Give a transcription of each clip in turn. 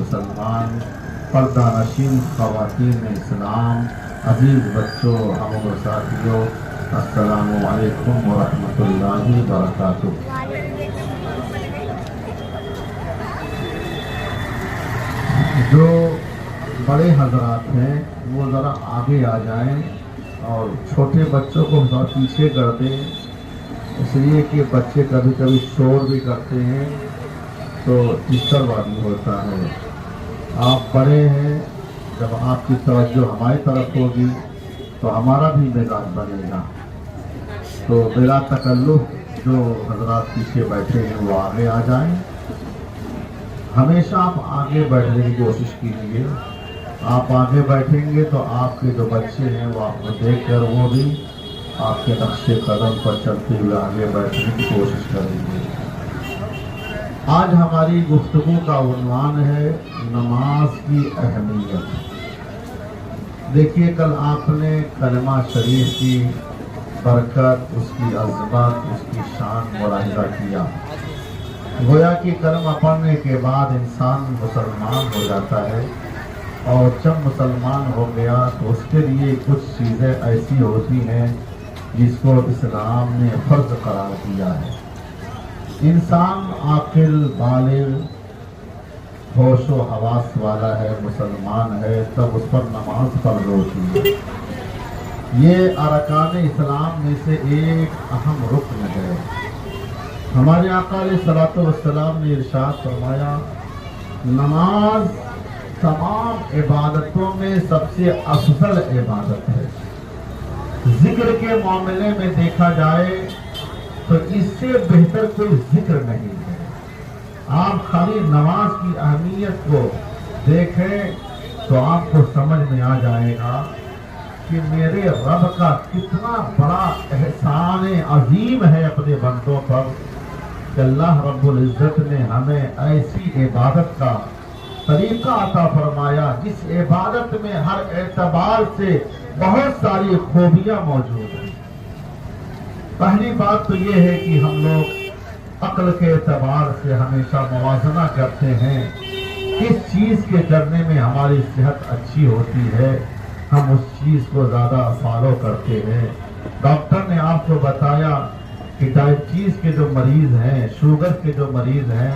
مسلمان، پردہ نشین خواتین اسلام، عزیز بچوں، ہم و ساتھیوں، السلام علیکم ورحمۃ اللہ وبرکاتہ۔ جو بڑے حضرات ہیں وہ ذرا آگے آ جائیں اور چھوٹے بچوں کو ذرا پیچھے کر دیں، اس لیے کہ بچے کبھی کبھی شور بھی کرتے ہیں تو ڈسٹرب ہوتا ہے۔ آپ بڑے ہیں، جب آپ کی توجہ ہماری طرف ہوگی تو ہمارا بھی مزاج بنے گا۔ تو بلا تکلف جو حضرات پیچھے بیٹھے ہیں وہ آگے آ جائیں۔ ہمیشہ آپ آگے بیٹھنے کی کوشش کیجیے، آپ آگے بیٹھیں گے تو آپ کے جو بچے ہیں وہ آپ کو دیکھ کر وہ بھی آپ کے نقش قدم پر چلتے ہوئے آگے بیٹھنے کی کوشش کریں گے۔ آج ہماری گفتگو کا عنوان ہے نماز کی اہمیت۔ دیکھیے، کل آپ نے کلمہ شریف کی برکت، اس کی عظمت، اس کی شان ملاحظہ کیا۔ گویا کہ کلمہ پڑھنے کے بعد انسان مسلمان ہو جاتا ہے، اور جب مسلمان ہو گیا تو اس کے لیے کچھ چیزیں ایسی ہوتی ہیں جس کو اسلام نے فرض قرار دیا ہے۔ انسان عاقل، بالغ، ہوش و حواس والا ہے، مسلمان ہے، تب اس پر نماز فرض ہوتی ہے۔ یہ ارکان اسلام میں سے ایک اہم رکن ہے۔ ہمارے آقا علیہ الصلوۃ والسلام نے ارشاد فرمایا، نماز تمام عبادتوں میں سب سے افضل عبادت ہے۔ ذکر کے معاملے میں دیکھا جائے تو اس سے بہتر کوئی ذکر نہیں ہے۔ آپ خالی نماز کی اہمیت کو دیکھیں تو آپ کو سمجھ میں آ جائے گا کہ میرے رب کا کتنا بڑا احسان عظیم ہے اپنے بندوں پر، کہ اللہ رب العزت نے ہمیں ایسی عبادت کا طریقہ عطا فرمایا جس عبادت میں ہر اعتبار سے بہت ساری خوبیاں موجود ہیں۔ پہلی بات تو یہ ہے کہ ہم لوگ عقل کے اعتبار سے ہمیشہ موازنہ کرتے ہیں، کس چیز کے کرنے میں ہماری صحت اچھی ہوتی ہے، ہم اس چیز کو زیادہ فالو کرتے ہیں۔ ڈاکٹر نے آپ کو بتایا کہ ڈائبٹیز کے جو مریض ہیں، شوگر کے جو مریض ہیں،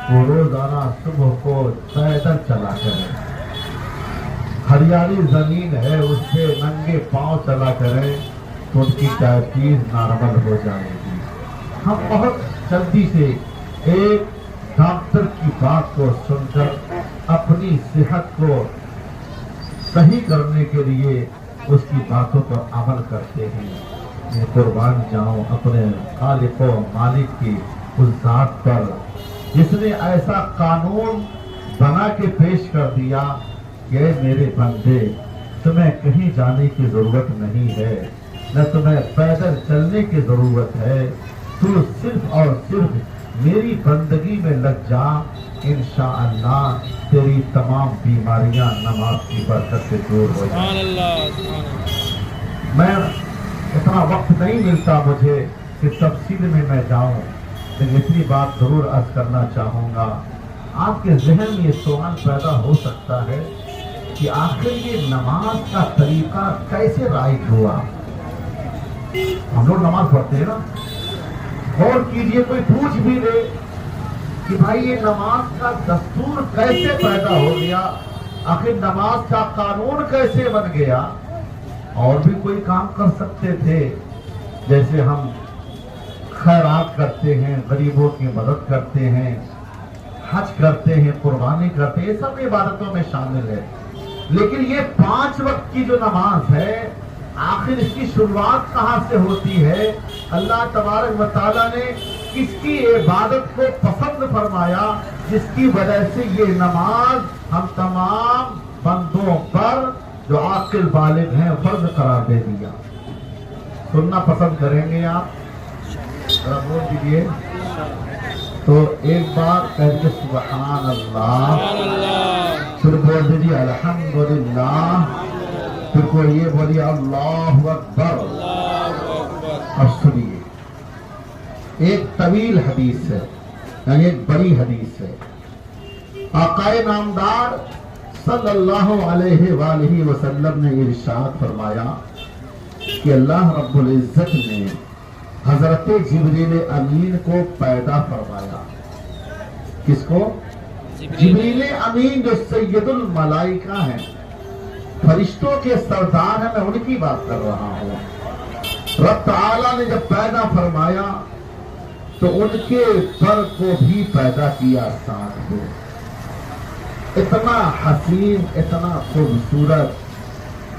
وہ روزانہ صبح کو پیدل چلا کریں، ہریالی زمین ہے اس پہ ننگے پاؤں چلا کریں تو ان کی ڈائبٹیز نارمل ہو جائے گی۔ ہم بہت جلدی سے ایک ڈاکٹر کی بات کو سن کر اپنی صحت کو صحیح کرنے کے لیے اس کی باتوں پر عمل کرتے ہیں۔ میں قربان جاؤں اپنے خالق و مالک کی اس ذات پر جس نے ایسا قانون بنا کے پیش کر دیا کہ اے میرے بندے، تمہیں کہیں جانے کی ضرورت نہیں ہے، نہ تمہیں پیدل چلنے کی ضرورت ہے، تو صرف اور صرف میری بندگی میں لگ جا، انشاءاللہ تیری تمام بیماریاں نماز کی برکت سے دور ہو جائیں۔ میں اتنا وقت نہیں ملتا مجھے کہ تفصیل میں جاؤں، لیکن اتنی بات ضرور عرض کرنا چاہوں گا۔ آپ کے ذہن میں یہ سوال پیدا ہو سکتا ہے کہ آخر یہ نماز کا طریقہ کیسے رائج ہوا؟ ہم لوگ نماز پڑھتے ہیں نا، غور کیجئے، کوئی پوچھ بھی دے کہ بھائی یہ نماز کا دستور کیسے پیدا ہو گیا، آخر نماز کا قانون کیسے بن گیا؟ اور بھی کوئی کام کر سکتے تھے، جیسے ہم خیرات کرتے ہیں، غریبوں کی مدد کرتے ہیں، حج کرتے ہیں، قربانی کرتے ہیں، یہ سب عبادتوں میں شامل ہے۔ لیکن یہ 5 وقت کی جو نماز ہے، آخر اس کی شروعات کہاں سے ہوتی ہے؟ اللہ تبارک و تعالیٰ نے کس کی عبادت کو پسند فرمایا جس کی وجہ سے یہ نماز ہم تمام بندوں پر جو عاقل بالغ ہیں فرض قرار دے دیا؟ سننا پسند کریں گے آپ؟ ذرا بول دیجیے تو ایک بار کہہ کے سبحان اللہ، پھر بول دیجیے الحمدللہ، پھر کوئی یہ بولیے اللہ اکبر۔ اب سنیے، ایک طویل حدیث ہے، یعنی ایک بڑی حدیث ہے۔ आकाए नामदार सल्लल्लाहु अलैहि वालैहि वसल्लम ने इरशाद फरमाया कि अल्लाह रब्बुल इज्जत ने हजरत जिब्रील अमीन को पैदा फरमाया। किसको? जिब्रील अमीन जो सैयदुल मलाइका है, फरिश्तों के सरदार है, मैं उनकी बात कर रहा हूँ। रब ताला ने जब पैदा फरमाया तो उनके पर को भी पैदा किया साथ में। इतना हसीन, इतना खूबसूरत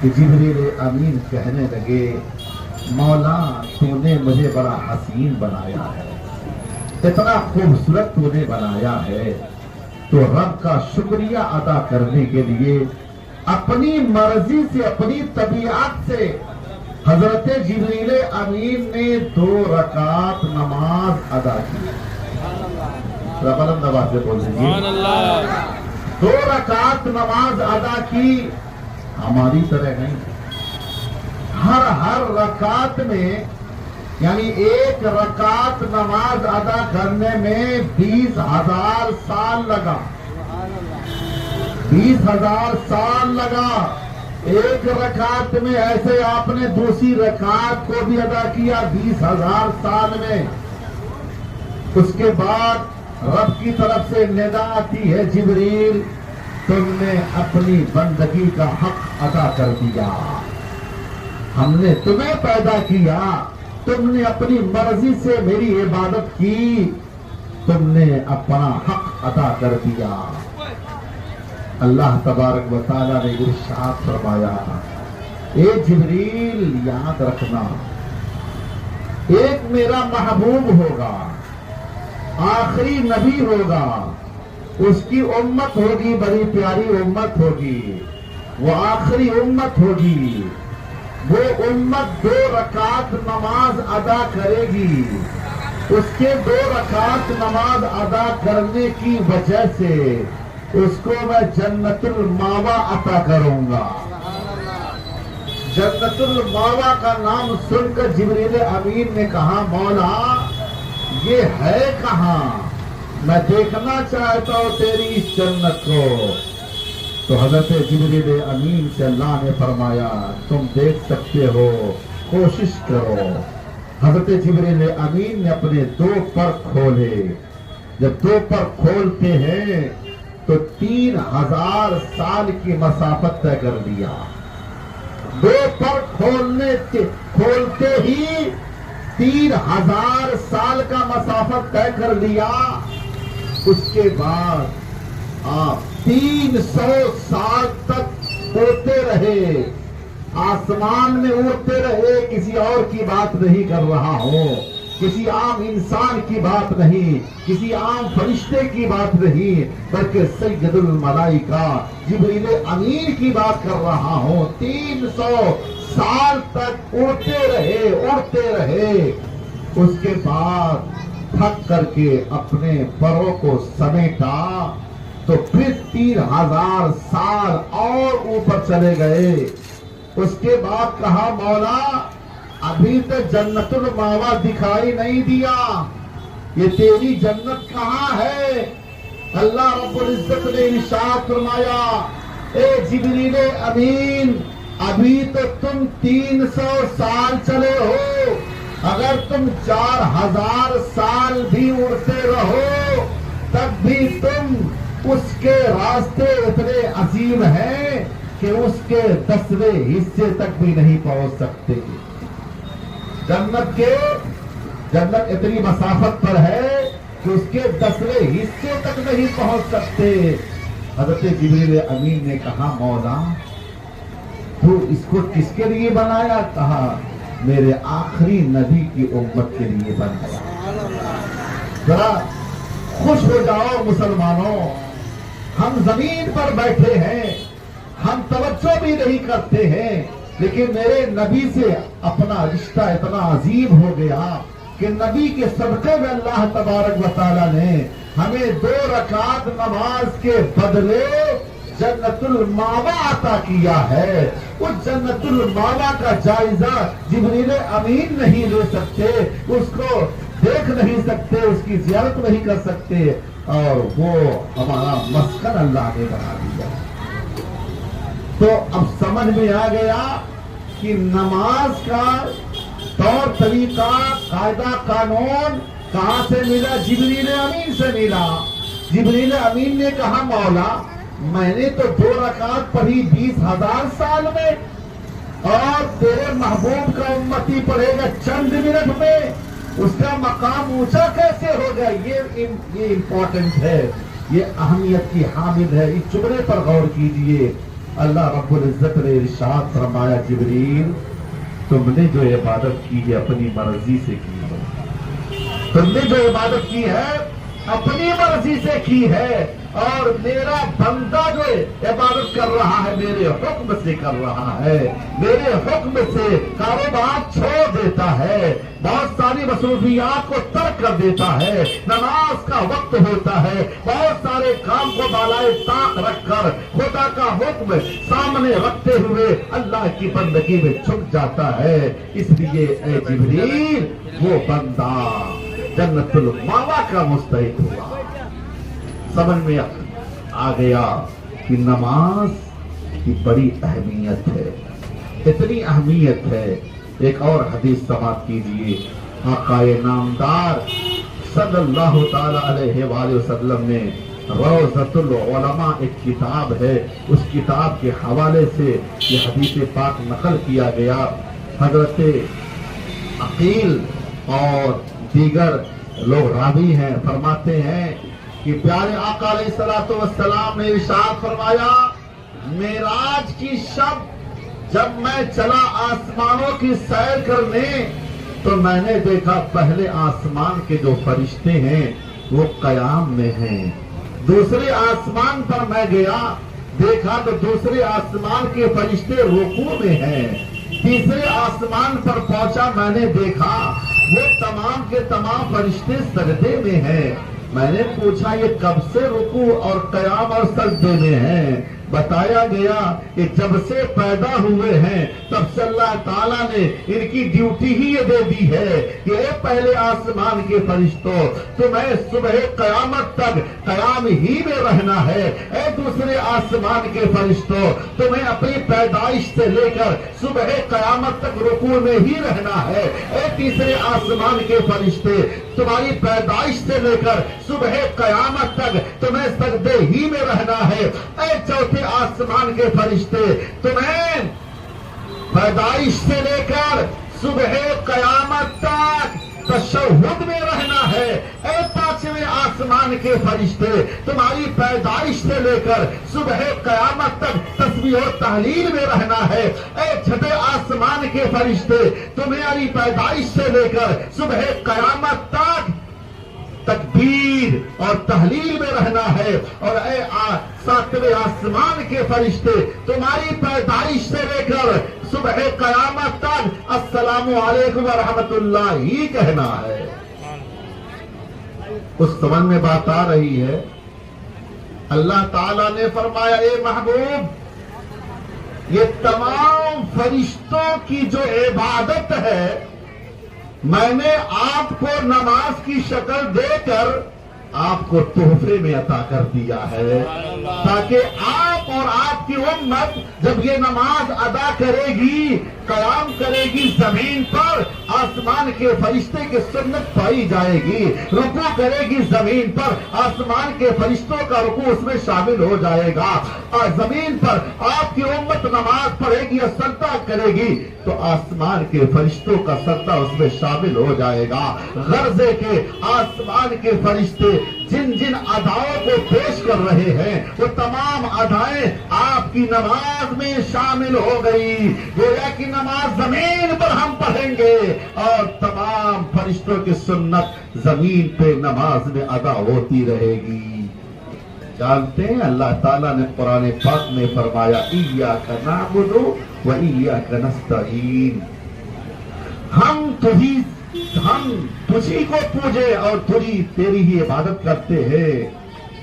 कि जिब्रील अमीन कहने लगे, मौला तूने मुझे बड़ा हसीन बनाया है, इतना खूबसूरत तूने बनाया है। तो रब का शुक्रिया अदा करने के लिए अपनी मर्जी से, अपनी तबीयत से हजरत जिब्रील अमीन ने 2 रकात नमाज अदा की। बुलंद आवाज से बोल दीजिए, 2 रकात नमाज अदा की। हमारी तरह नहीं, हर रकात में, यानी 1 रकात नमाज अदा करने में 20,000 साल लगा। 20,000 साल लगा। 1 रकात में ऐसे आपने दूसरी रकात को भी अदा किया 20,000 साल में। उसके बाद रब की तरफ से निदा आती है, जिब्रील तुमने अपनी बंदगी का हक अदा कर दिया, हमने तुम्हें पैदा किया, तुमने अपनी मर्जी से मेरी इबादत की, तुमने अपना हक अदा कर दिया। अल्लाह तबारक व तआला ने इरशाद फरमाया, ए जिब्रील याद रखना, एक मेरा महबूब होगा, आखिरी नबी होगा, उसकी उम्मत होगी, बड़ी प्यारी उम्मत होगी, वो आखिरी उम्मत होगी। वो उम्मत 2 रकात नमाज अदा करेगी। उसके 2 रकात नमाज अदा करने की वजह से उसको मैं जन्नतुल मावा अता करूंगा। जन्नतुल मावा का नाम सुनकर जिब्रील अमीन ने कहा, मौला ये है कहां? मैं देखना चाहता हूं तेरी इस जन्नत को। तो हजरत जिब्रील अमीन से अल्लाह ने फरमाया, तुम देख सकते हो, कोशिश करो। हजरत जिब्रील अमीन ने अपने 2 पर खोले। जब 2 पर खोलते हैं तो 3,000 साल की मसाफत तय कर दिया। 2 पर खोलते ही 3,000 साल का मसाफत तय कर लिया। उसके बाद आप 300 साल तक उड़ते रहे, आसमान में उड़ते रहे। किसी और की बात नहीं कर रहा हूं, किसी आम इंसान की बात नहीं, किसी आम फरिश्ते की बात नहीं, बल्कि सैयदुल मलाइका जिब्रील अमीन की बात कर रहा हूं। 300 साल तक उड़ते रहे। उसके बाद थक करके अपने परों को समेटा तो फिर 3,000 साल और ऊपर चले गए। उसके बाद कहा, मौला अभी तक जन्नतुल मावा दिखाई नहीं दिया, ये तेरी जन्नत कहां है? अल्लाह रब्बुल इज्जत ने इरशाद फरमाया, ए जिब्रील अमीन, अभी तो तुम 300 साल चले हो, अगर तुम 4,000 साल भी उड़ते रहो तब भी तुम उसके रास्ते इतने अजीम हैं कि उसके 10वें हिस्से तक भी नहीं पहुंच सकते। जन्नत इतनी मसाफत पर है कि उसके 10वें हिस्से तक नहीं पहुंच सकते। हजरत जिब्रील अमीन ने कहा, मौला तू इसको किसके लिए बनाया? कहा, मेरे आखिरी नबी की उम्मत के लिए बनाया। जरा खुश हो जाओ मुसलमानों, हम जमीन पर बैठे हैं, हम तवज्जो भी नहीं करते हैं, लेकिन मेरे नबी से अपना रिश्ता इतना अजीब हो गया कि नबी के सदक़े में अल्लाह तबारक व तआला ने हमें 2 रकात नमाज के बदले जन्नतुल मावा अता किया है। उस जन्नतुल मावा का जायजा जिब्रील अमीन नहीं ले सकते, उसको देख नहीं सकते, उसकी ज़ियारत नहीं कर सकते, اور وہ ہمارا مسکن اللہ نے بنا دیا. تو اب سمجھ میں آ گیا کہ نماز کا طور طریقہ قاعدہ قانون کہاں سے ملا؟ جبریل امین سے ملا. جبریل امین نے کہا مولا میں نے تو 2 رکعت پڑھی 20,000 سال میں، اور تیرے محبوب کا امتی پڑھے گا چند منٹ میں، اس کا مقام اونچا کیسے ہوگا؟ یہ امپورٹنٹ ہے، یہ اہمیت کی حامل ہے. اس جملے پر غور کیجئے. اللہ رب العزت نے ارشاد فرمایا جبریل تم نے جو عبادت کی ہے اپنی مرضی سے کی ہے. تم نے جو عبادت کی ہے اپنی مرضی سے کی ہے، اور میرا بندہ جو عبادت کر رہا ہے میرے حکم سے کر رہا ہے، میرے حکم سے کاروبار چھوڑ دیتا ہے، بہت ساری مصروفیات کو ترک کر دیتا ہے، نماز کا وقت ہوتا ہے، بہت سارے کام کو بالائے طاق رکھ کر خدا کا حکم سامنے رکھتے ہوئے اللہ کی بندگی میں جھک جاتا ہے. اس لیے اے جبریل وہ بندہ جنت الماوا کا مستحق ہوا. سمجھ میں آ گیا کہ نماز کی بڑی اہمیت ہے، اتنی اہمیت ہے. ایک اور حدیث سماعت کیجیے. آقا نامدار صلی اللہ تعالی علیہ وآلہ وسلم نے روضۃ العلماء ایک کتاب ہے، اس کتاب کے حوالے سے یہ حدیث پاک نقل کیا گیا. حضرت عقیل اور دیگر لوگ راوی ہیں، فرماتے ہیں کہ پیارے آقا علیہ الصلوۃ والسلام نے ارشاد فرمایا معراج کی شب جب میں چلا آسمانوں کی سیر کرنے تو میں نے دیکھا پہلے آسمان کے جو فرشتے ہیں وہ قیام میں ہیں. دوسرے آسمان پر میں گیا دیکھا تو دوسرے آسمان کے فرشتے رکوع میں ہیں. تیسرے آسمان پر پہنچا میں نے دیکھا وہ تمام کے تمام فرشتے سجدے میں ہیں. میں نے پوچھا یہ کب سے رکوع اور قیام اور سجدے میں ہیں؟ بتایا گیا کہ جب سے پیدا ہوئے ہیں تب سے اللہ تعالیٰ نے ان کی ڈیوٹی ہی یہ دے دی ہے کہ اے پہلے آسمان کے فرشتوں تمہیں صبح قیامت تک قیام ہی میں رہنا ہے. اے دوسرے آسمان کے فرشتوں تمہیں اپنی پیدائش سے لے کر صبح قیامت تک رکوع میں ہی رہنا ہے. اے تیسرے آسمان کے فرشتے تمہاری پیدائش سے لے کر صبح قیامت تک تمہیں سجدے ہی میں رہنا ہے. اے چوتھے آسمان کے فرشتے تمہیں پیدائش سے لے کر صبح قیامت تک تشہد میں رہنا ہے. اے پانچویں آسمان کے فرشتے تمہاری پیدائش سے لے کر صبح قیامت تک تسبیح و تحلیل میں رہنا ہے. اے چھٹے آسمان کے فرشتے تمہاری پیدائش سے لے کر صبح قیامت تک تکبیر اور تحلیل میں رہنا ہے. اور اے ساتویں آسمان کے فرشتے تمہاری پیدائش سے لے کر صبح قیامت تک السلام علیکم ورحمۃ اللہ ہی کہنا ہے. اس سمجھ میں بات آ رہی ہے. اللہ تعالیٰ نے فرمایا اے محبوب یہ تمام فرشتوں کی جو عبادت ہے میں نے آپ کو نماز کی شکل دے کر آپ کو تحفے میں عطا کر دیا ہے تاکہ آپ اور آپ کی امت جب یہ نماز ادا کرے گی قیام کرے گی زمین پر آسمان کے فرشتے کی سنت پائی جائے گی. رکوع کرے گی زمین پر آسمان کے فرشتوں کا رکوع اس میں شامل ہو جائے گا. اور زمین پر آپ کی امت نماز پڑھے گی یا سجدہ کرے گی تو آسمان کے فرشتوں کا سجدہ اس میں شامل ہو جائے گا. غرض کے آسمان کے فرشتے جن جن اداؤں کو پیش کر رہے ہیں وہ تمام ادائیں آپ کی نماز میں شامل ہو گئی. گویا کہ نماز زمین پر ہم پڑھیں گے اور تمام فرشتوں کی سنت زمین پہ نماز میں ادا ہوتی رہے گی. جانتے ہیں اللہ تعالیٰ نے قرآن پاک میں فرمایا ایاک نعبد و ایاک نستعین. ہم تجھی کو پوجے اور تیری ہی عبادت کرتے ہیں.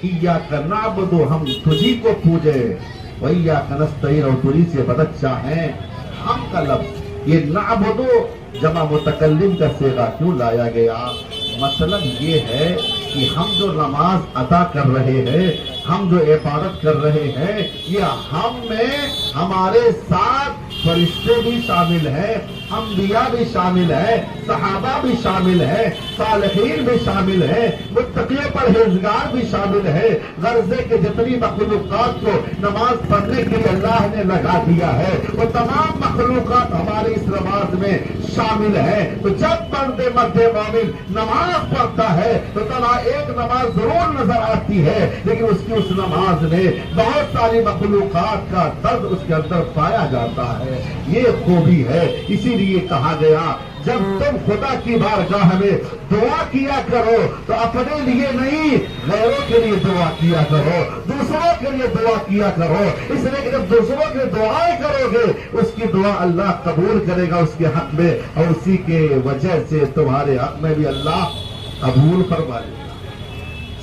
ایاک نعبد ہم تجھی کو پوجے و ایاک نستعین اور تجھی سے مدد چاہیں. ہم کا لفظ یہ نعبد جمع متکلم کا صیغہ کیوں لایا گیا؟ मतलब ये है कि हम जो नमाज अदा कर रहे हैं, हम जो इबादत कर रहे हैं, ये हम में हमारे साथ फरिश्ते भी शामिल हैं, अंबिया भी शामिल है, सहाबा भी शामिल है, सालिहीन भी शामिल है, मुत्तकी परहेजगार भी शामिल है। गर्जे के जितनी मखलूकात को नमाज पढ़ने के लिए अल्लाह ने लगा दिया है, वो तमाम मखलूकात हमारे इस नमाज में शामिल है। तो जब बंदे मर्दे मोमिन नमाज पढ़ता है तो तला एक नमाज जरूर नजर आती है, लेकिन उसकी उस नमाज में बहुत सारी मखलूकात का दर्द उसके अंदर पाया जाता है। ये खूबी है। इसीलिए कहा गया जब तुम खुदा की बारगाह में दुआ किया करो तो अपने लिए नहीं, गैरों के लिए दुआ किया करो, दूसरों के लिए दुआ किया करो। इसलिए कि जब दूसरों के दुआएं करोगे उसकी दुआ अल्लाह कबूल करेगा उसके हक में, और उसी के वजह से तुम्हारे हक में भी अल्लाह कबूल फरमाएगा।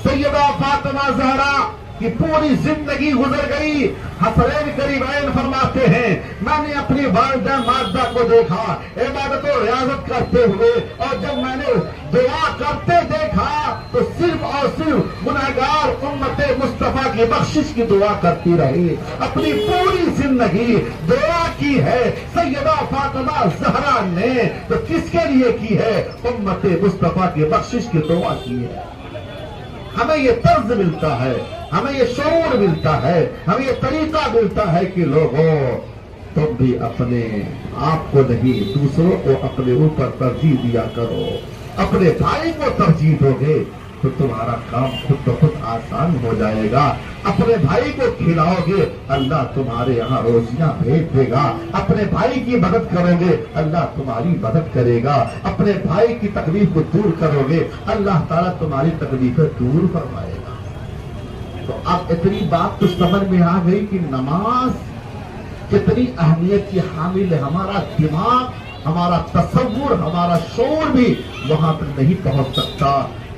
सैयदा फातिमा ज़हरा की पूरी जिंदगी गुजर गई। हसनैन करीमैन फरमाते हैं मैंने अपनी वालिदा मादा को देखा इबादत और रियाजत करते हुए, और जब मैंने दुआ करते देखा तो सिर्फ और सिर्फ गुनहगार उम्मत मुस्तफा की बख्शिश की दुआ करती रही। अपनी पूरी जिंदगी दुआ की है सैयदा फातिमा ज़हरा ने, तो किसके लिए की है? उम्मत मुस्तफा की बख्शिश की दुआ की है। हमें ये तर्ज मिलता है, हमें ये शऊर मिलता है, हमें ये तरीका मिलता है कि लोगों तुम भी अपने आप को नहीं दूसरों को अपने ऊपर तरजीह दिया करो। अपने भाई को तरजीह दोगे तो तुम्हारा काम खुद ब खुद आसान हो जाएगा। अपने भाई को खिलाओगे अल्लाह तुम्हारे यहाँ रोजियां भेज देगा। अपने भाई की मदद करोगे अल्लाह तुम्हारी मदद करेगा। अपने भाई की तकलीफ को दूर करोगे अल्लाह ताला तुम्हारी तकलीफें दूर फरमाएगा। तो अब इतनी बात तो समझ में आ गई कि नमाज कितनी अहमियत की हामिल है। हमारा दिमाग, हमारा तसव्वुर, हमारा शऊर भी वहां तक नहीं पहुंच सकता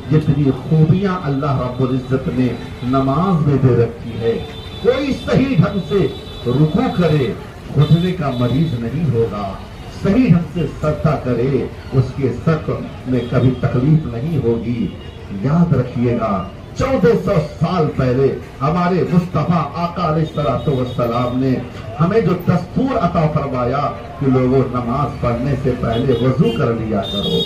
जितनी खूबियां अल्लाह रब्बुल इज्जत ने नमाज में दे रखी है। कोई सही ढंग से रुकू करे घुटने का मरीज नहीं होगा, सही ढंग से सजदा करे उसके सर में कभी तकलीफ नहीं होगी। याद रखिएगा 1400 साल पहले हमारे मुस्तफा आका अलैहिस्सलातु वस्सलाम ने हमें जो दस्तूर अता फरमाया कि लोगों नमाज पढ़ने से पहले वजू कर लिया करो।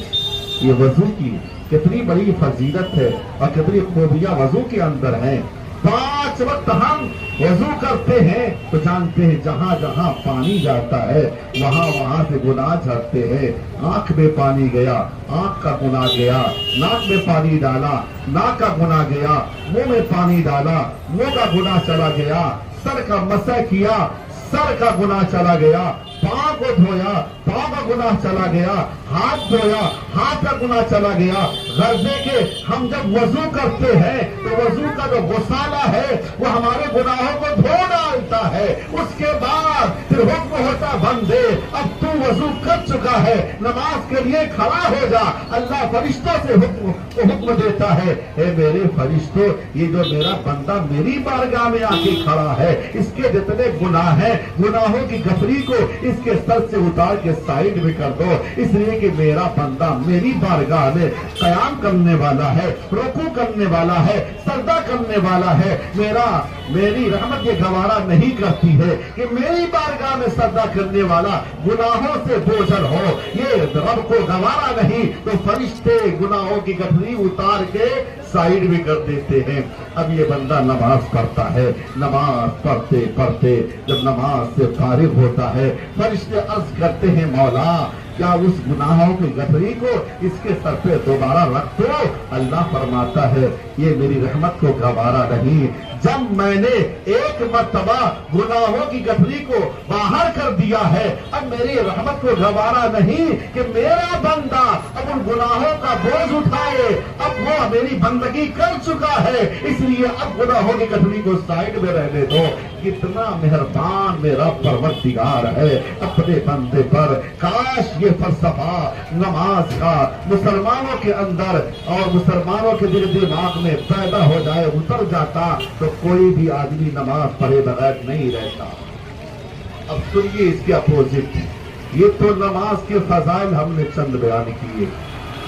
ये वजू की कितनी बड़ी फजीलत है और कितनी खूबियां वजू के अंदर हैं। 5 वक्त हम वजू करते हैं तो जानते हैं जहां जहां पानी जाता है वहां वहां से गुनाह झड़ते हैं। आंख में पानी गया, आंख का गुनाह गया, नाक में पानी डाला, नाक का गुनाह गया, मुंह में पानी डाला, मुंह का गुनाह चला गया, सर का मसह किया, सर का गुनाह चला गया, पांव को धोया, पांव का गुनाह चला गया, हाथ धोया, हाथ का गुनाह चला गया। गर्जे के हम जब वजू करते हैं तो वजू का जो गुसाला है वो हमारे गुनाहों को धो डालता है। उसके बाद फिर हुक्म होता बंदे अब तू वजू कर चुका है, नमाज के लिए खड़ा हो जा। अल्लाह फरिश्तों से हुक्म देता है, हे मेरे फरिश्तों ये जो मेरा बंदा मेरी बारगाह में आके खड़ा है इसके जितने गुनाह हैं गुनाहों की गफरी को इसके सर से उतार के साइड में कर दो, इसलिए कि मेरा बंदा मेरी बारगाह में कयाम करने वाला है, रुकू करने वाला है, सजदा करने वाला है। मेरी रहमत ये गवारा नहीं करती है कि मेरी बारगाह में सजदा करने वाला गुनाहों से बोझल हो। ये रब को गवारा नहीं तो फरिश्ते गुनाहों की गठरी उतार के साइड में कर देते हैं। अब ये बंदा नमाज पढ़ता है, नमाज पढ़ते पढ़ते जब नमाज से फारिग होता है फरिश्ते अर्ज करते हैं मौला क्या उस गुनाहों की गठरी को इसके सर पे दोबारा रख दो। अल्लाह फरमाता है ये मेरी रहमत को गवारा नहीं। जब मैंने एक मर्तबा गुनाहों की गठरी को बाहर कर दिया है अब मेरी रहमत को गवारा नहीं कि मेरा बंदा अब उन गुनाहों का बोझ उठाए। अब वो मेरी बंदगी कर चुका है इसलिए अब गुनाहों की गठरी को साइड में रहने दो। कितना मेहरबान मेरा परवरदिगार है अपने बंदे पर। काश ये फलसफा नमाज का मुसलमानों के अंदर और मुसलमानों के दिल दिमाग में पैदा हो जाए, उतर जाता तो कोई भी आदमी नमाज पढ़े बगैर नहीं रहता। अब सुनिए इसके अपोजिट, ये तो नमाज के फजाइल हमने चंद बयान किए।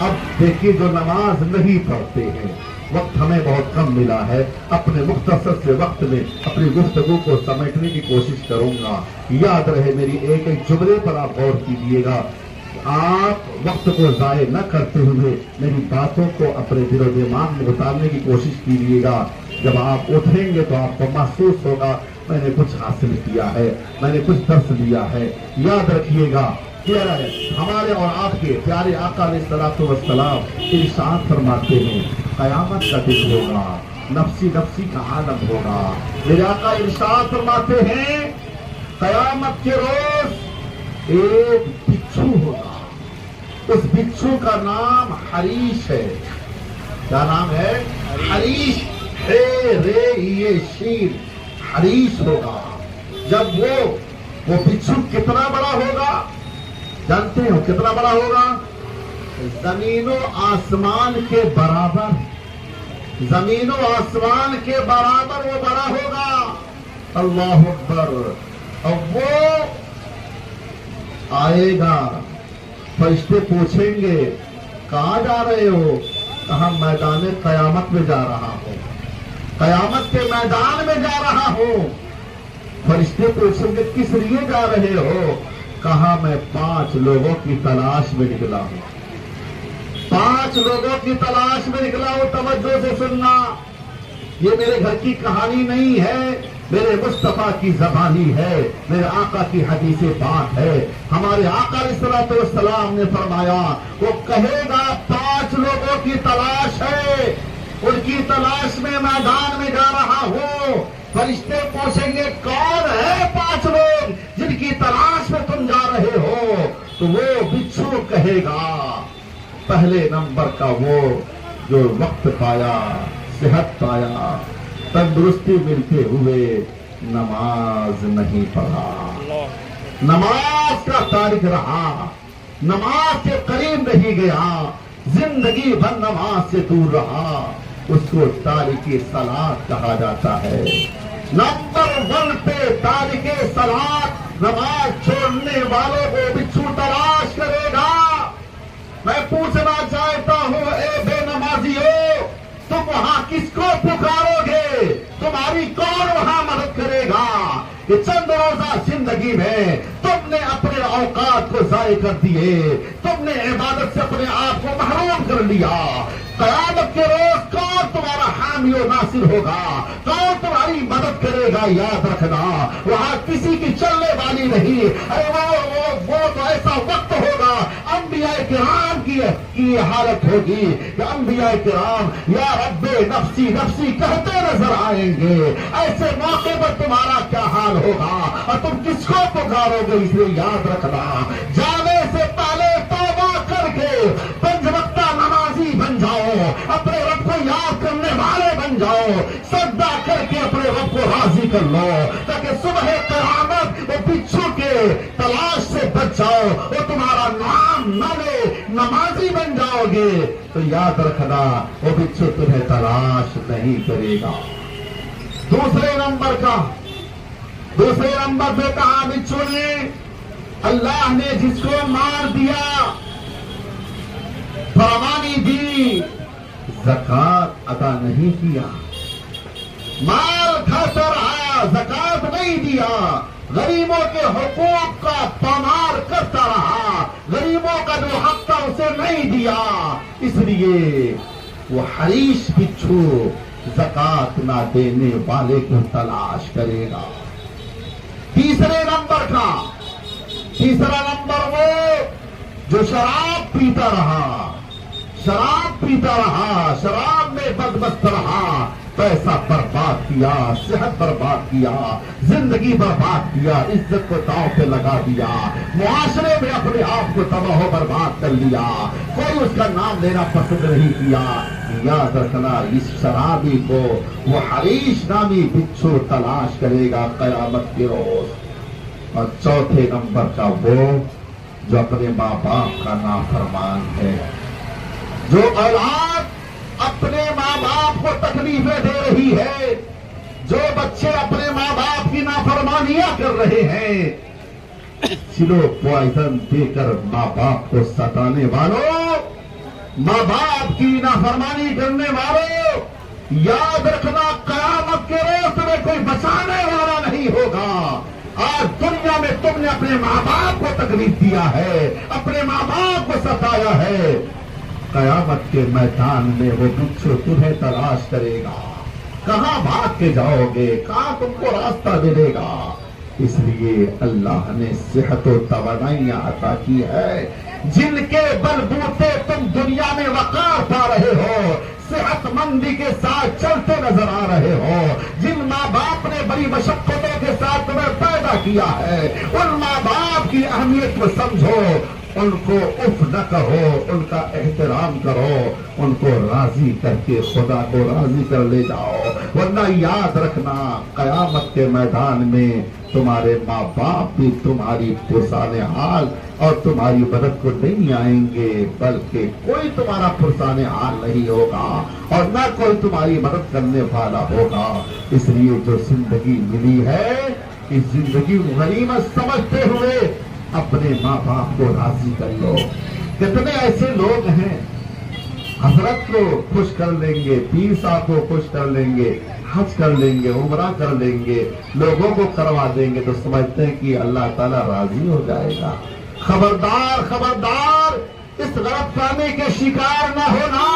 اب دیکھیے جو نماز نہیں پڑھتے ہیں، وقت ہمیں بہت کم ملا ہے، اپنے مختصر سے وقت میں اپنی گفتگو کو سمیٹنے کی کوشش کروں گا۔ یاد رہے میری ایک ایک جملے پر آپ غور کیجیے گا، آپ وقت کو ضائع نہ کرتے ہوئے میری باتوں کو اپنے دل و دماغ میں اتارنے کی کوشش کیجیے گا۔ جب آپ اٹھیں گے تو آپ کو محسوس ہوگا میں نے کچھ حاصل کیا ہے، میں نے کچھ درس لیا ہے۔ یاد رکھیے گا کہ ہمارے اور آپ کے پیارے آقا علیہ الصلوۃ والسلام ارشاد فرماتے ہیں قیامت کا دن ہوگا، نفسی نفسی کا عالم ہوگا۔ میرے آقا ارشاد فرماتے ہیں قیامت کے روز ایک بچھو ہوگا، اس بچھو کا نام حریش ہے۔ کیا نام ہے؟ حریش، شیر حریش ہوگا۔ جب وہ بچھو کتنا بڑا ہوگا جانتے ہیں؟ کتنا بڑا ہوگا؟ زمین و آسمان کے برابر، زمین و آسمان کے برابر وہ بڑا ہوگا۔ اللہ اکبر۔ اب وہ آئے گا، فرشتے پوچھیں گے کہاں جا رہے ہو؟ کہاں میدان قیامت میں جا رہا ہوں، قیامت کے میدان میں جا رہا ہوں۔ فرشتے پوچھیں گے کس لیے جا رہے ہو؟ کہا میں 5 لوگوں کی تلاش میں نکلا ہوں، 5 لوگوں کی تلاش میں نکلا ہوں۔ توجہ سے سننا، یہ میرے گھر کی کہانی نہیں ہے، میرے مصطفیٰ کی زبانی ہے، میرے آقا کی حدیث بات ہے۔ ہمارے آقا علیہ الصلوۃ والسلام نے فرمایا وہ کہے گا 5 لوگوں کی تلاش ہے، ان کی تلاش میں میدان میں جا رہا ہوں۔ فرشتے پوچھیں گے کون ہے 5 لوگ جن کی تلاش میں تم جا رہے ہو؟ تو وہ بچھو کہے گا پہلے نمبر کا وہ جو وقت پایا، صحت پایا، تندرستی ملتے ہوئے نماز نہیں پڑھا، نماز کا تارک رہا، نماز کے قریب نہیں گیا، زندگی بھر نماز سے دور رہا، اس کو تارک صلاۃ کہا جاتا ہے۔ نمبر 1 پہ تارک صلاۃ، نماز چھوڑنے والوں کو بچھو تلاش کرے گا۔ میں پوچھنا چاہتا ہوں اے بے نمازیو، تم وہاں کس کو پکارو گے؟ تمہاری کون وہاں مدد کرے گا؟ کہ چند روزہ زندگی میں تم نے اپنے اوقات کو ضائع کر دیے، تم نے عبادت سے اپنے آپ کو محروم کر لیا۔ قیامت کے روز کون تمہارا حامی و ناصر ہوگا؟ کون تمہاری مدد کرے گا؟ یاد رکھنا وہاں کسی کی چلنے والی نہیں۔ ارے وہ تو ایسا وقت ہوگا انبیاء کرام کی حالت ہوگی کہ انبیاء کرام یا رب نفسی نفسی کہتے نظر آئیں گے۔ ایسے موقع پر تمہارا کیا حال ہوگا اور تم کس کو پکارو گے؟ اس لیے یاد رکھنا جانے سے پہلے توبہ کر کے 5 وقتہ نمازی بن جاؤ، اپنے رب کو یاد کرنے والے بن جاؤ، سجدہ کر کے اپنے رب کو راضی کر لو تاکہ صبح قیامت وہ بچھو کے تلاش سے بچ جاؤ، وہ تمہارا نام نہ لے، نمازی بن جاؤ گے تو یاد رکھنا وہ بچھو تمہیں تلاش نہیں کرے گا۔ دوسرے نمبر پہ کہا بچھو نے اللہ نے جس کو مار دیا، فراوانی دی، زکات ادا نہیں کیا، مال کھاتا رہا، زکات نہیں دیا، غریبوں کے حقوق کا پامال کرتا رہا، غریبوں کا جو حق تھا اسے نہیں دیا، اس لیے وہ حریش بچھو زکات نہ دینے والے کو تلاش کرے گا۔ تیسرا نمبر وہ جو شراب پیتا رہا، شراب میں بدمست رہا، پیسہ برباد کیا، صحت برباد کیا، زندگی برباد کیا، عزت کو داؤ پہ لگا دیا، معاشرے میں اپنے آپ کو تباہ و برباد کر لیا، کوئی اس کا نام لینا پسند نہیں کیا۔ یاد رکھنا اس شرابی کو وہ حریش نامی بچھو تلاش کرے گا قیامت کے روز۔ اور چوتھے نمبر کا وہ جو اپنے ماں باپ کا نافرمان ہے، جو اولاد اپنے ماں باپ کو تکلیفیں دے رہی ہے، جو بچے اپنے ماں باپ کی نافرمانیاں کر رہے ہیں، سلو پوائزن دے کر ماں باپ کو ستانے والوں माँ बाप की नाफरमानी करने वालों, याद रखना कयामत के रोज तुम्हें कोई बचाने वाला नहीं होगा। आज दुनिया में तुमने अपने माँ बाप को तकलीफ दिया है, अपने माँ बाप को सताया है, कयामत के मैदान में वो बिच्छू तुम्हें तलाश करेगा, कहां भाग के जाओगे, कहां तुमको रास्ता मिलेगा। इसलिए अल्लाह ने सेहत और तवानाइयां अता की है, जिनके बलबूते तुम दुनिया में वकार पा रहे हो, सेहतमंदी के साथ चलते नजर आ रहे हो। जिन माँ बाप ने बड़ी मशक्कतों के साथ तुम्हें पैदा किया है, उन माँ बाप की अहमियत को समझो, उनको उफ न करो, उनका एहतराम करो, उनको राजी करके खुदा को राजी कर ले जाओ। वरना याद रखना कयामत के मैदान में तुम्हारे माँ बाप भी तुम्हारी पुरसाने हाल और तुम्हारी मदद को नहीं आएंगे, बल्कि कोई तुम्हारा पुरसाने हाल नहीं होगा और न कोई तुम्हारी मदद करने वाला होगा। इसलिए जो जिंदगी मिली है, इस जिंदगी को गनीमत समझते हुए अपने माँ बाप को राजी कर लो। कितने ऐसे लोग हैं हजरत को खुश कर लेंगे, पीर साहब को खुश कर लेंगे, हज कर लेंगे, उमरा कर लेंगे, लोगों को करवा देंगे तो समझते हैं कि अल्लाह ताला राजी हो जाएगा। खबरदार खबरदार, इस गलतफहमी के शिकार न होना।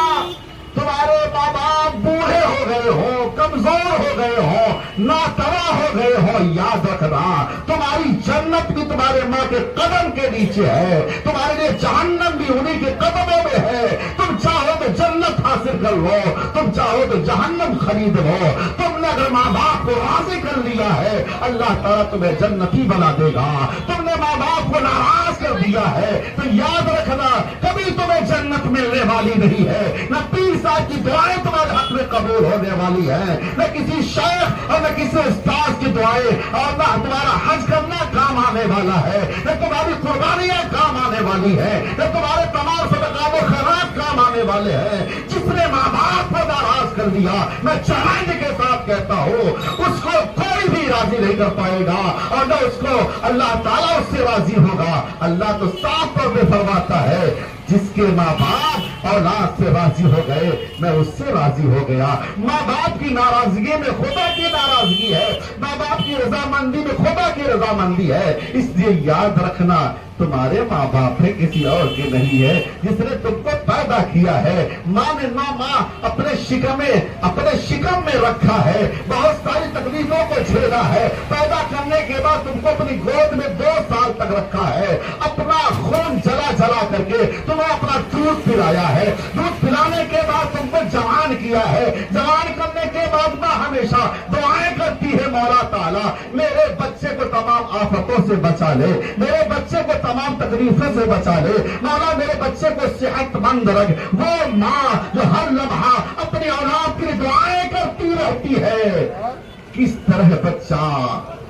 तुम्हारे माँ बाप बूढ़े हो गए हो, कमजोर हो गए हो, नातवा हो गए हो, याद रखना तुम्हारी जन्नत भी तुम्हारे माँ के कदम के नीचे है, तुम्हारे लिए जहन्नम भी उन्हीं के कदमों में है। तुम चाहो तो जन्नत हासिल कर लो, तुम चाहो तो जहन्नम खरीद लो। तुमने अगर माँ बाप को राजी कर लिया है, अल्लाह ताला तुम्हें जन्नती बना देगा। तुमने माँ बाप को नाराज कर दिया है तो याद रखना कभी तुम्हें जन्नत मिलने वाली नहीं है। न पीर साहब की दुआएं तुम्हारे हक में कबूल होने वाली है, न किसी शेख और न किसी उस्ताद की दुआएं, और न तुम्हारा हज करना काम आने वाला है, न तुम्हारी कुर्बानियां काम आने वाली है, न तुम्हारे तमाम सदका व खैरात काम आने वाले हैं। जिसने माँ बाप को नाराज कर दिया, मैं चैलेंज के साथ कहता हूँ, उसको कोई भी राजी नहीं कर पाएगा और न उसको अल्लाह ताला उससे राजी होगा। अल्लाह तो साफ तौर पे फरमाता है, जिसके माँ बाप औलाद से राजी हो गए, मैं उससे राजी हो गया। माँ बाप की नाराजगी में खुदा की नाराजगी है, माँ बाप की रजामंदी में खुदा की रजामंदी है। इसलिए याद रखना तुम्हारे माँ बाप है, किसी और के नहीं है, जिसने तुमको पैदा किया है। माँ ने माँ अपने शिकम में रखा है, बहुत सारी तकलीफों को झेला है, पैदा करने के बाद तुमको अपनी गोद में 2 साल तक रखा है, अपना खून जला जला करके तुम्हें अपना दूध पिलाया है, दूध पिलाने के बाद तुमको जवान किया है, जवान करने के बाद माँ हमेशा दुआएं करती है, मौला ताला मेरे बच्चे को तमाम आफतों से बचा ले, मेरे बच्चे को तमाम तकलीफों से बचा ले, मौला मेरे बच्चे को सेहतमंद रख। वो माँ जो हर लम्हा अपनी औलाद के लिए दुआएं करती रहती है, किस तरह बच्चा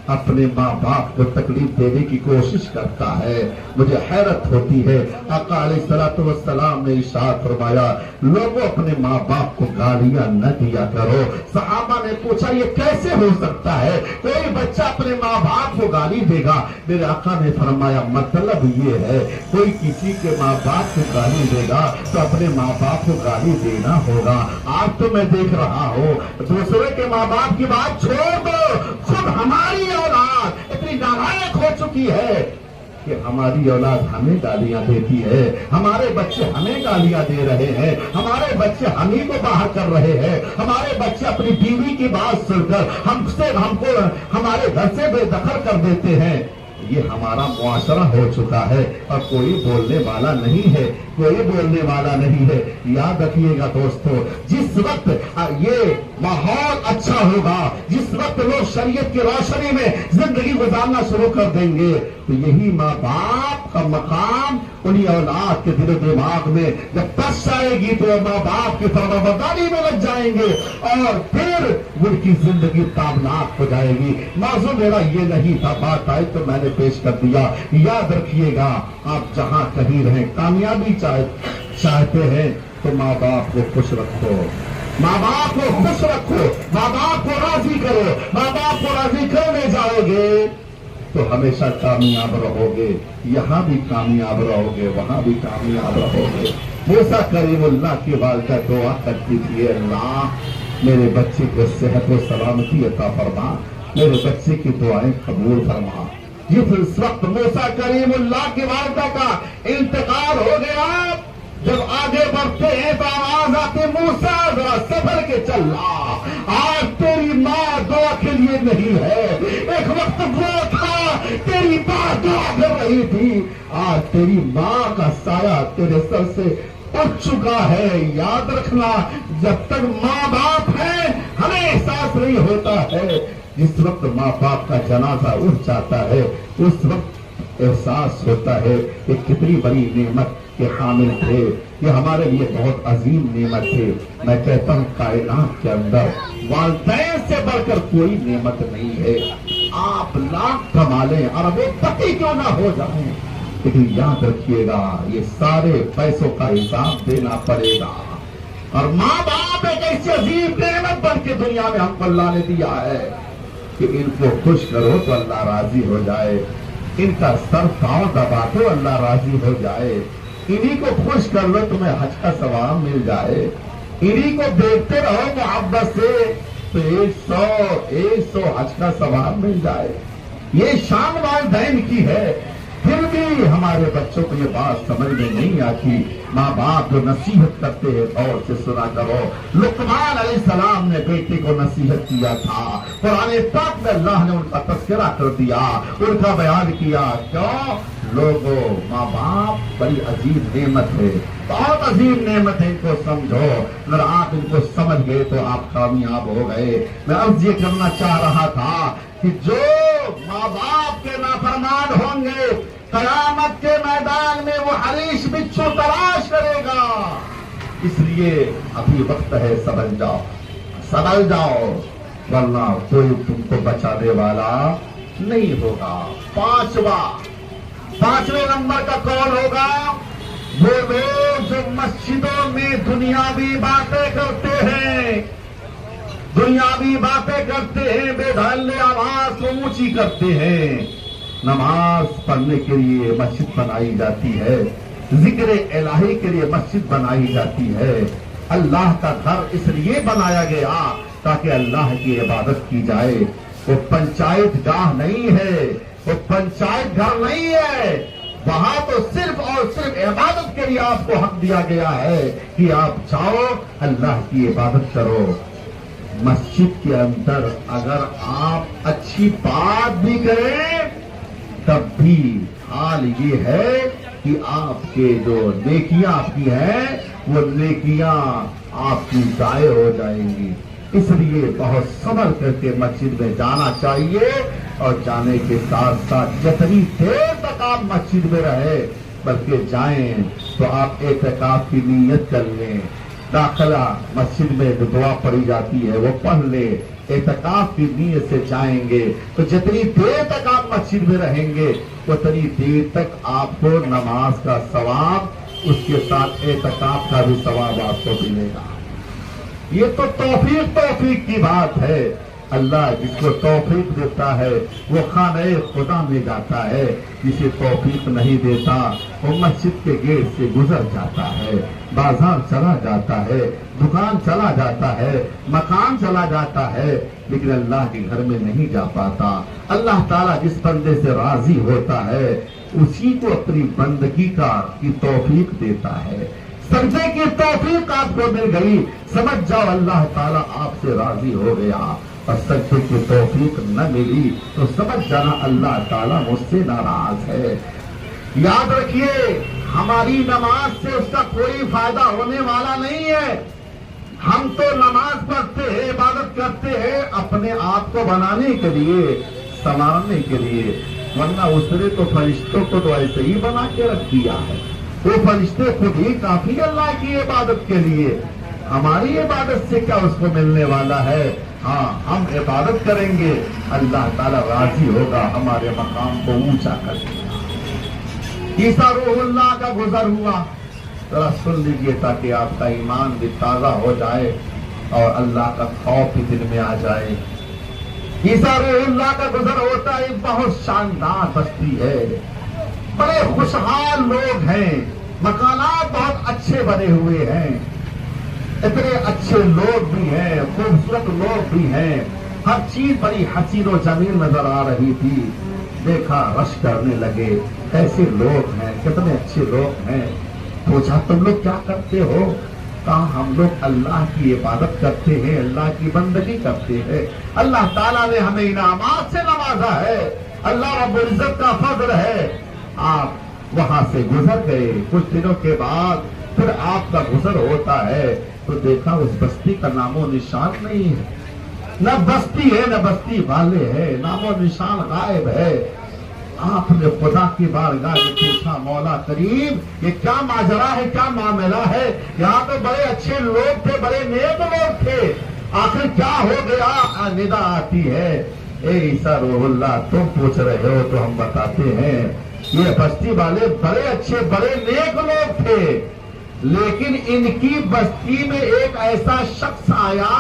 अपने माँ बाप को तकलीफ देने की कोशिश करता है, मुझे हैरत होती है। आका अलैहिस्सलातु वस्सलाम ने इरशाद फरमाया, लोगों अपने माँ बाप को गालियां न दिया करो। सहाबा ने पूछा ये कैसे हो सकता है, कोई बच्चा अपने माँ बाप को गाली देगा? मेरे आका ने फरमाया मतलब ये है, कोई किसी के माँ बाप को गाली देगा तो अपने माँ बाप को गाली देना होगा। आज तो मैं देख रहा हूँ दूसरे के माँ बाप की बात छोड़ दो, खुद हमारी औलाद इतनी नालायक हो चुकी है कि हमारी औलाद हमें गालियां देती है, हमारे बच्चे हमें गालियां दे रहे हैं, हमारे बच्चे हम ही को बाहर कर रहे हैं, हमारे बच्चे अपनी बीवी की बात सुनकर हमको हमारे घर से बेदखल कर देते हैं। ये हमारा मुआशरा हो चुका है और कोई बोलने वाला नहीं है, कोई बोलने वाला नहीं है। याद रखिएगा दोस्तों, जिस वक्त ये माहौल अच्छा होगा, जिस वक्त लोग शरीयत की रोशनी में जिंदगी गुजारना शुरू कर देंगे, तो यही माँ बाप का मकाम उन्हीं औलाद के दिल दिमाग में जब बस आएगी तो माँ बाप की फरमाबरदारी में लग जाएंगे और फिर उनकी जिंदगी ताबनाक हो जाएगी। मौजूद मेरा ये नहीं था, बात आई तो मैंने पेश कर दिया। याद रखिएगा, आप जहां कहीं रहें, कामयाबी चाहते हैं तो माँ बाप को खुश रखो, माँ बाप को खुश रखो, माँ बाप को राजी करो। माँ बाप को राजी करने जाओगे तो हमेशा कामयाब रहोगे, यहाँ भी कामयाब रहोगे, वहाँ भी कामयाब रहोगे। मूसा करीमुल्लाह की वालिदा दुआ करती थी, अल्लाह मेरे बच्चे को सेहत व सलामती अता फरमा, मेरे बच्चे की दुआएं कबूल फरमा। जिस वक्त मूसा करीमुल्लाह की वालिदा का इंतकाल हो गया, जब आगे बढ़ते हैं तो आवाज आती, मूसा जरा सफर के चल रहा, आज तेरी माँ दुआ के लिए नहीं है, एक वक्त वो था तेरी माँ दुआ कर रही थी, आज तेरी माँ का साया तेरे सर से उठ चुका है। याद रखना, जब तक माँ बाप है हमें एहसास नहीं होता है, जिस वक्त माँ बाप का जनाजा उठ जाता है उस वक्त एहसास होता है कि कितनी बड़ी नेमत के हामिल थे, ये हमारे लिए बहुत अजीम नेमत थे। मैं कहता हूँ कायनात के अंदर वालिदैन से बढ़कर कोई नेमत नहीं है। आप लाख कमा लें, अरबोपति क्यों ना हो जाएं, लेकिन याद रखिएगा ये सारे पैसों का हिसाब देना पड़ेगा। और माँ बाप एक ऐसी अजीम नेमत बन के दुनिया में हमको अल्लाह ने दिया है कि इनको खुश करो तो अल्लाह राजी हो जाए, इनका सर पांव दबा दो अल्लाह राजी हो जाए, इन्हीं को खुश कर लो तुम्हें हज का सवाब मिल जाए, इन्हीं को देखते रहो मोहब्बत से तो 100 हज का सवाब मिल जाए। ये शान वालिदैन की है। फिर भी हमारे बच्चों को ये बात समझ में नहीं आती। माँ बाप जो नसीहत करते हैं गौर से सुना करो। लुकमान अलैहिस्सलाम ने बेटे को नसीहत किया था, कुरान पाक में अल्लाह ने उनका तज़किरा कर दिया, उनका बयान किया। क्यों? लोगों, माँ बाप बड़ी अजीब नेमत है, बहुत अजीब नेमत है, इनको समझो। अगर आप इनको समझ गए तो आप कामयाब हो गए। मैं अर्ज ये करना चाह रहा था कि जो माँ बाप के नाफरमान होंगे कयामत के मैदान में वो हरीश बिच्छू तलाश करेगा। इसलिए अभी वक्त है, संभल जाओ, वरना कोई तुमको बचाने वाला नहीं होगा। पांचवें नंबर का कौन होगा? वो लोग जो मस्जिदों में दुनियावी बातें करते हैं, बेढंगे आवाज को ऊंची करते हैं। नमाज पढ़ने के लिए मस्जिद बनाई जाती है, जिक्र इलाही के लिए मस्जिद बनाई जाती है। अल्लाह का घर इसलिए बनाया गया ताकि अल्लाह की इबादत की जाए। वो पंचायत गाह नहीं है, वो पंचायत घर नहीं है। वहां तो सिर्फ और सिर्फ इबादत के लिए आपको हक दिया गया है कि आप जाओ अल्लाह की इबादत करो। मस्जिद के अंदर अगर आप अच्छी बात भी करें तब भी हाल ये है कि आपके जो नेकियां आपकी हैं वो नेकियां आपकी जाए हो जाएंगी। इसलिए बहुत समझ करके मस्जिद में जाना चाहिए और जाने के साथ साथ जितनी देर तक आप मस्जिद में रहे बल्कि जाएं तो आप एतकाफ की नीयत कर लें। दाखिला मस्जिद में जो दुआ पढ़ी जाती है वो पढ़ ले। एतकाफ की नीयत से जाएंगे तो जितनी देर तक आप मस्जिद में रहेंगे उतनी देर तक आपको नमाज का सवाब, उसके साथ एतकाफ का भी सवाब आपको मिलेगा। ये तो तौफीक की बात है। अल्लाह जिसको तौफीक देता है वो खाने खुदा में जाता है, जिसे तौफीक नहीं देता वो मस्जिद के गेट से गुजर जाता है, बाजार चला जाता है, दुकान चला जाता है, मकान चला जाता है, लेकिन अल्लाह के घर में नहीं जा पाता। अल्लाह ताला जिस बंदे से राजी होता है उसी को अपनी बंदगी की तौफीक देता है। सजदे की तौफीक आपको मिल गई, समझ जाओ अल्लाह ताला आपसे राजी हो गया। और सजदे की तौफीक न मिली तो समझ जाना अल्लाह ताला मुझसे नाराज है। याद रखिए, हमारी नमाज से उसका कोई फायदा होने वाला नहीं है। हम तो नमाज पढ़ते हैं, इबादत करते हैं अपने आप को बनाने के लिए, संवारने के लिए, वरना उसने तो फरिश्तों को तो ऐसे ही बना के रख दिया है। वो फरिश्ते खुद ही काफी अल्लाह की इबादत के लिए। हमारी इबादत से क्या उसको मिलने वाला है? हाँ, हम इबादत करेंगे, अल्लाह ताला राजी होगा, हमारे मकाम को ऊंचा कर देगा। ईसा रूहुल्लाह का गुजर हुआ, जरा सुन लीजिए ताकि आपका ईमान भी ताजा हो जाए और अल्लाह का खौफ भी दिल में आ जाए। عیسیٰ روح اللہ کا گزر ہوتا ہے، بہت شاندار بستی ہے، بڑے خوشحال لوگ ہیں، مکانات بہت اچھے بنے ہوئے ہیں، اتنے اچھے لوگ بھی ہیں، خوبصورت لوگ بھی ہیں، ہر چیز بڑی حسین و جمیل نظر آ رہی تھی۔ دیکھا، رش کرنے لگے، ایسے لوگ ہیں، کتنے اچھے لوگ ہیں۔ پوچھا تم لوگ کیا کرتے ہو؟ کہا ہم لوگ اللہ کی عبادت کرتے ہیں، اللہ کی بندگی کرتے ہیں، اللہ تعالیٰ نے ہمیں انعامات سے نوازا ہے، اللہ رب العزت کا فضل ہے۔ آپ وہاں سے گزر گئے، کچھ دنوں کے بعد پھر آپ کا گزر ہوتا ہے تو دیکھا اس بستی کا نام و نشان نہیں ہے، نہ بستی ہے نہ بستی والے ہیں، نام و نشان غائب ہے۔ آپ نے خدا کی بارگاہ میں پوچھا، مولا کریم یہ کیا ماجرا ہے، کیا معاملہ ہے؟ یہاں تو بڑے اچھے لوگ تھے، بڑے نیک لوگ تھے، آخر کیا ہو گیا؟ ندا آتی ہے، اے عیسیٰ روح اللہ تم پوچھ رہے ہو تو ہم بتاتے ہیں، یہ بستی والے بڑے اچھے بڑے نیک لوگ تھے، لیکن ان کی بستی میں ایک ایسا شخص آیا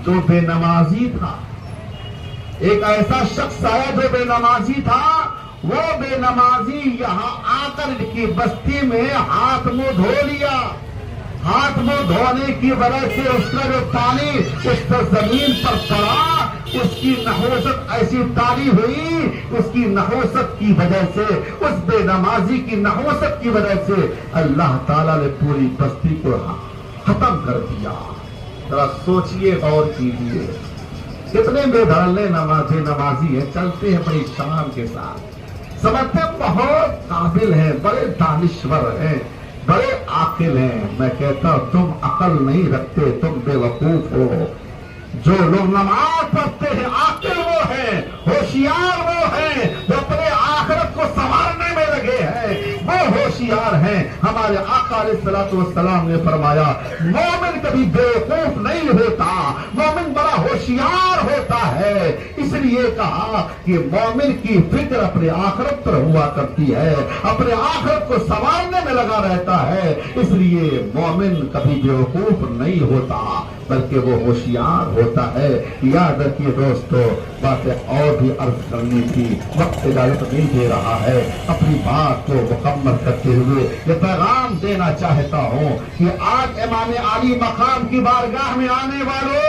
جو بے نمازی تھا، ایک ایسا شخص آیا جو بے نمازی تھا۔ وہ بے نمازی یہاں آ کر ان کی بستی میں ہاتھ منہ دھو لیا، ہاتھ منہ دھونے کی وجہ سے اس کا جو پانی اس پر زمین پر پڑا، اس کی نحوست ایسی تاری ہوئی، اس کی نحوست کی وجہ سے، اس بے نمازی کی نحوست کی وجہ سے اللہ تعالیٰ نے پوری بستی کو ختم کر دیا۔ ذرا سوچئے، غور کیجیے، کتنے بے دھڑلے نمازی ہیں، چلتے ہیں بڑی شان کے ساتھ، سمجھتے بہت قابل ہیں، بڑے دانشور ہیں، بڑے عاقل ہیں۔ میں کہتا ہوں تم عقل نہیں رکھتے، تم بے وقوف ہو۔ جو لوگ نماز پڑھتے ہیں عاقل وہ ہیں، ہوشیار وہ ہیں، جو اپنے آخرت کو سنوارنے میں لگے ہیں، وہ ہوشیار ہیں۔ ہمارے آقا علیہ الصلوۃ والسلام نے فرمایا مومن کبھی بے وقوف نہیں ہوتا، مومن بڑا ہوشیار ہوتا ہے۔ اس لیے کہا کہ مومن کی فکر اپنے آخرت پر ہوا کرتی ہے، اپنے آخرت کو سنوارنے میں لگا رہتا ہے، اس لیے مومن کبھی بے وقوف نہیں ہوتا بلکہ وہ ہوشیار ہوتا ہے۔ یاد رکھیے دوستو، باتیں اور بھی عرض کرنی تھی، وقت اجازت نہیں دے رہا ہے۔ اپنی بات کو مکمل کرتے ہوئے یہ پیغام دینا چاہتا ہوں کہ آج امام عالی مقام کی بارگاہ میں آنے والوں،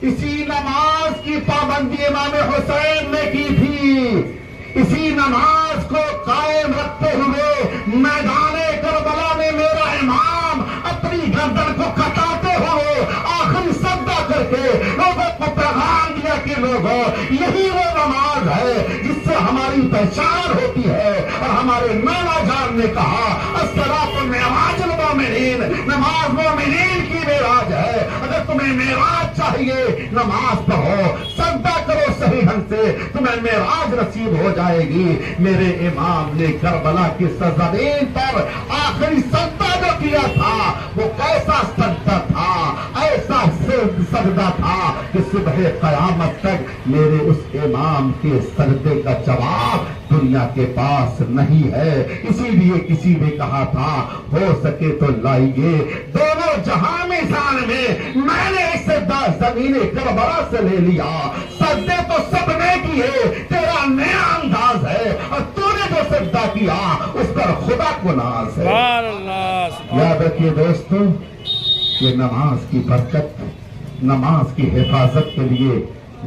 اسی نماز کی پابندی امام حسین نے کی تھی، اسی نماز کو قائم رکھتے ہوئے میدان کربلا میں میرا امام اپنی گردن کو کٹاتے ہوئے آخری سجدہ کر کے لوگوں کو پیغام دیا کہ لوگوں یہی وہ نماز ہے جس سے ہماری پہچان ہوتی ہے۔ اور ہمارے مولا جان نے کہا الصلاۃ معراج المومنین، نماز مومنین کی معراج ہے۔ اگر تمہیں معراج چاہیے نماز پڑھو، سجدہ کرو صحیح ڈھنگ سے، تمہیں معراج نصیب ہو جائے گی۔ میرے امام نے کربلا کی سرزمین پر آخری سجدہ جو کیا تھا وہ کیسا سجدہ تھا، ایسا سجدہ تھا کہ صبح قیامت تک میرے اس امام کے سجدے کا جواب دنیا کے پاس نہیں ہے۔ اسی لیے کسی نے کہا تھا ہو سکے تو لائیے دونوں جہاں میزان میں نے اسے زمین کربلا سے لے لیا۔ سجدے تو سب نے کیے، تیرا نیا انداز ہے، اور تو نے جو سجدہ کیا اس پر خدا کو ناز ہے۔ یاد رکھیے دوستو، یہ نماز کی برکت، نماز کی حفاظت کے لیے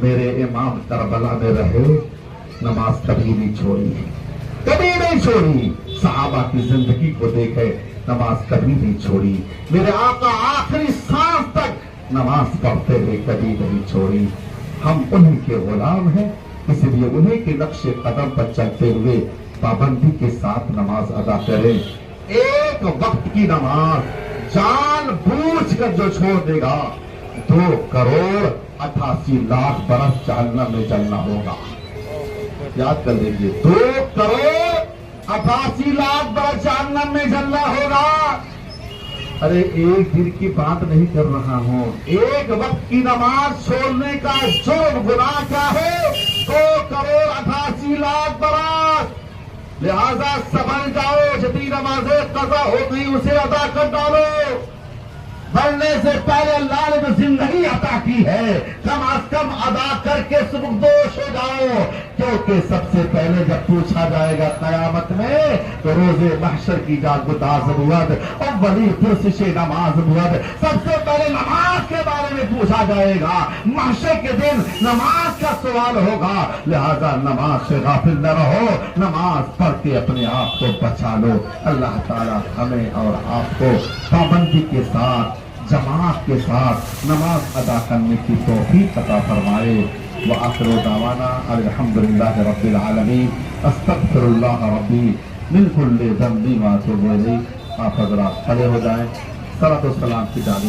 میرے امام کربلا میں رہے، نماز کبھی نہیں چھوڑی، کبھی نہیں چھوڑی۔ صحابہ کی زندگی کو دیکھے، نماز کبھی نہیں چھوڑی۔ میرے آقا آخری سانس تک نماز پڑھتے ہوئے کبھی نہیں چھوڑی۔ ہم انہی کے غلام ہیں، اس لیے انہی کے نقش قدم پر چلتے ہوئے پابندی کے ساتھ نماز ادا کریں۔ ایک وقت کی نماز جان بوجھ کر جو چھوڑ دے گا 2,88,00,000 برس جہنم میں جلنا ہوگا۔ یاد کر لیجیے، 2,88,00,000 برس جہنم میں جلنا ہوگا۔ ارے ایک دن کی بات نہیں کر رہا ہوں، ایک وقت کی نماز چھوڑنے کا جرم گناہ کیا ہے؟ 2,88,00,000 برس۔ لہذا سمجھ جاؤ، جتنی نمازیں قضا ہو گئی اسے ادا کر ڈالو۔ مرنے سے پہلے اللہ نے جو زندگی عطا کی ہے کم از کم ادا کر کے سبکدوش ہو جاؤ، کیونکہ سب سے پہلے جب پوچھا جائے گا قیامت میں تو روز محشر کی جاگتاز بود اولی پرسش نماز بود، سب سے پہلے نماز کے بارے میں پوچھا جائے گا، محشر کے دن نماز کا سوال ہوگا، لہذا نماز سے غافل نہ رہو، نماز پڑھ کے اپنے آپ کو بچا لو۔ اللہ تعالی ہمیں اور آپ کو پابندی کے ساتھ جماعت کے ساتھ نماز ادا کرنے کی توفیق عطا فرمائے۔ وآخر دعوانا الحمدللہ رب العالمین، استغفر اللہ ربی من کل ذنب واتوب الیہ۔ آپ حضرات کھڑے ہو جائیں، صلاۃ و سلام کی جانب